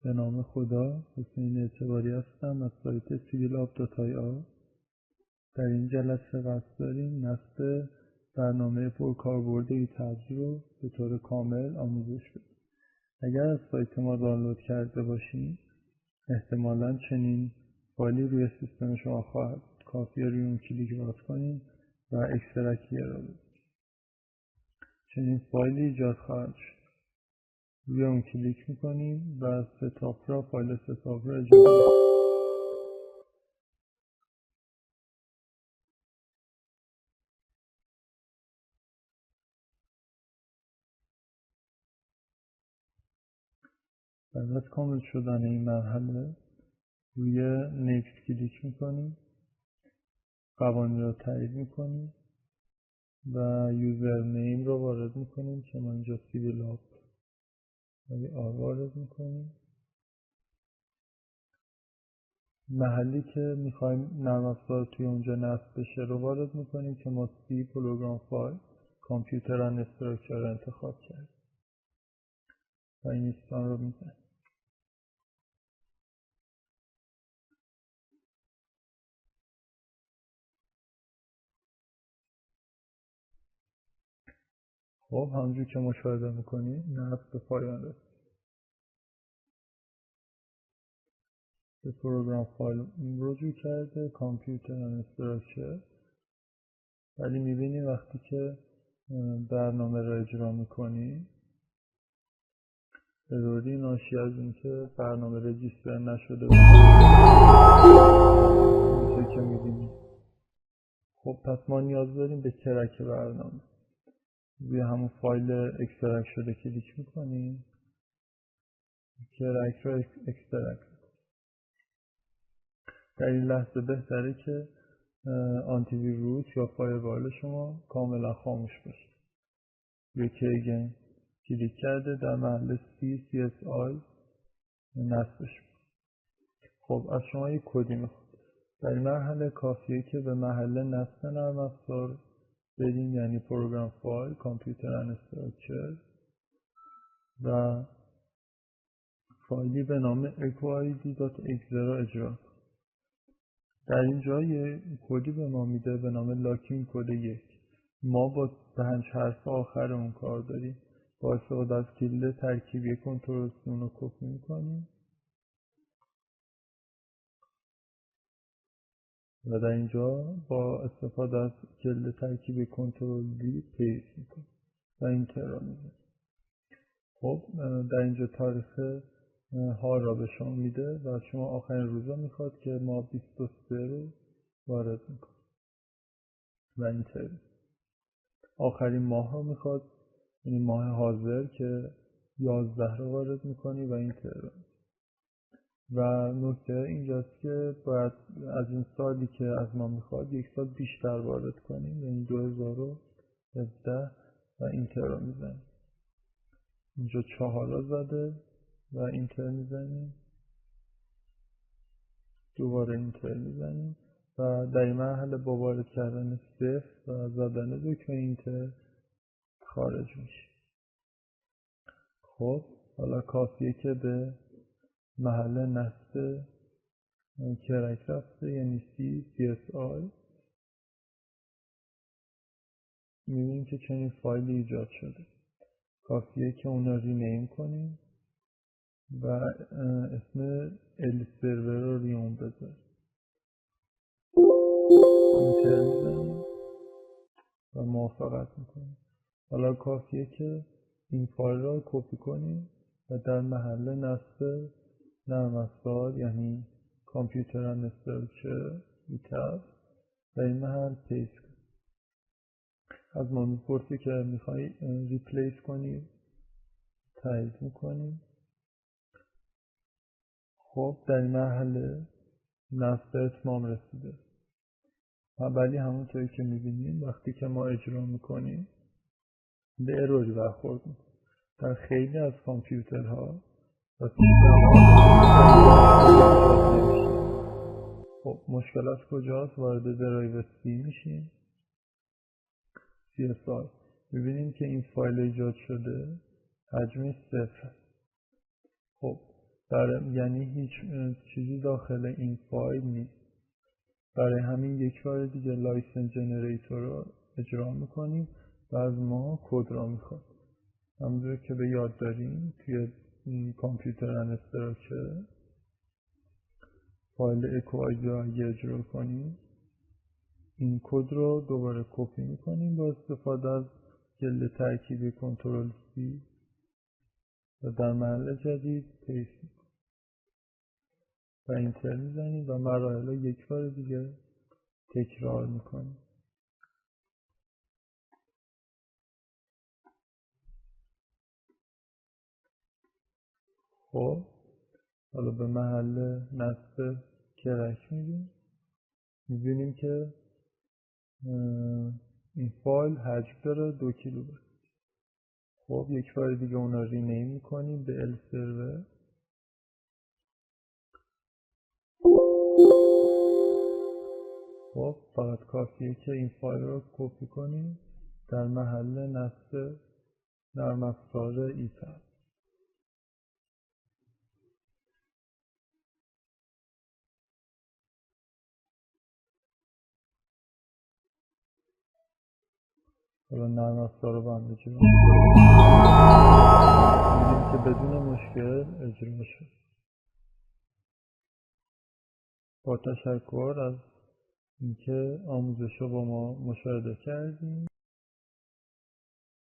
به نام خدا، حسین اعتباری هستم از سایت civilhub.ir. در این جلسه قصد داریم نصب برنامه پرکاربرد ایتابز رو به طور کامل آموزش بدیم. اگر از سایت ما دانلود کرده باشین احتمالاً چنین فایلی روی سیستم شما خواهد. کافیه روی اون کلیک باز کنیم و اکسترکت رو بدیم. چنین فایلی ایجاد خواهد شد. روی اون کلیک میکنیم و فایل ستاپ را اجرا میکنیم. بعد از کامل شدن این مرحله روی نیکست کلیک میکنیم، قوانین رو تایید میکنیم و یوزر نیم رو وارد میکنیم که ما اینجا civilhub وارد میکنیم. محلی که میخوایم نرم افزار توی اونجا نصب بشه رو وارد میکنیم که ما سی پروگرام فایل کامپیوتر اند استراکچر رو انتخاب کردیم و این اینستال رو میزنیم. خب همونجور که مشاهده میکنیم نصب به پایان رسید. به پروگرام فایل رجوع کرده کامپیوتر اند استراکچر، ولی میبینیم وقتی که برنامه را اجرا میکنیم اروری ناشی از اینکه برنامه رجیستر نشده اینطور که میبینیم. خب پس ما نیاز داریم به کرک برنامه. روی همون فایل اکسترکت شده کلیک میکنیم، کرک رو اکسترکت. در این لحظه بهتره که آنتی ویروس یا فایروال شما کاملا خاموش باشه. روی کیگن کلیک کرده در محل CSI نصبش. خب از شما یک کدی میخواد. در این مرحله کافیه که به محل نصب نرم افزار بریم، یعنی پروگرام فایل کامپیوتر اند استراکچر و فایلی به نام echoid.exe رو اجرا. در اینجا یه کدی به ما میده به نام لاکین کد 1. ما با 5 حرف آخر اون کار داریم. با استفاده از کلید ترکیبی کنترل C رو کپی میکنیم و در اینجا با استفاده از کلید ترکیبی کنترل D پیست میکنیم و اینتر رو میزنیم. خب در اینجا تاریخ ها را به شما میده و شما آخرین روزا میخواد که ما 23 رو وارد میکنیم و اینتر. آخرین ماه رو میخواد، یعنی ماه حاضر که 11 رو وارد میکنی و اینتر رو. و نکته اینجاست که باید از این سالی که از ما میخواد یک سال بیشتر وارد کنیم، یعنی 2017 و اینتر رو میزنیم. اینجا 4 رو زده و اینتر میزنیم، دوباره اینتر میزنیم و در این مرحله با وارد کردن 0 و زدن دکمه اینتر خارج میشه. خب حالا کافیه که به محل نصب کرک رفته، یعنی CSI میبینیم که چنین فایلی ایجاد شده. کافیه که اون رو رینیم کنیم و اسم ال سرور رو ریون بذاریم. اینتر میزنیم و موافقت میکنیم. حالا کافیه که این فایل رو کپی کنیم و در محل نصب نرم افزار، یعنی کامپیوتر اند استراکچر ایتاب، در این محل پیست کنیم. از ما میپرسه که میخوای ریپلیس کنیم، تایید میکنیم. خب در این مرحله نصب اتمام رسیده. ولی همونطوری که میبینیم وقتی که ما اجرا میکنیم به اروری برخورد میکنیم. در خیلی از کامپیوترها و خب مشکل از کجاست؟ وارد درایو C میشیم، CSI میبینیم که این فایل ایجاد شده حجمش 0. خب یعنی هیچ چیزی داخل این فایل نیست. برای همین یک بار دیگه لایسن جنریتور رو اجرا میکنیم و از ما کد را میخواد. همونجور که به یاد داریم توی کامپیوتر انستراکچر فایل اکو آی اجرا کنیم، این کد رو دوباره کپی میکنیم با استفاده از گله ترکیبی کنترل سی و در محل جدید پیست میکنیم و اینتر میزنیم و مراحل رو یک بار دیگه تکرار میکنیم. خب حالا به محل نصب کرک میگیم، میبینیم که این فایل حجم داره 2 کیلوبایت. خب یک بار دیگه اونا رینیم میکنیم به ال سرور. خب فقط کافیه که این فایل رو کپی کنیم در محل نصب نرم افزار ایتر. حالا نرم افزار رو با هم اجرا می‌بینیم که بدون مشکل اجرا شد. با تشکر از اینکه آموزش رو با ما مشاهده کردیم.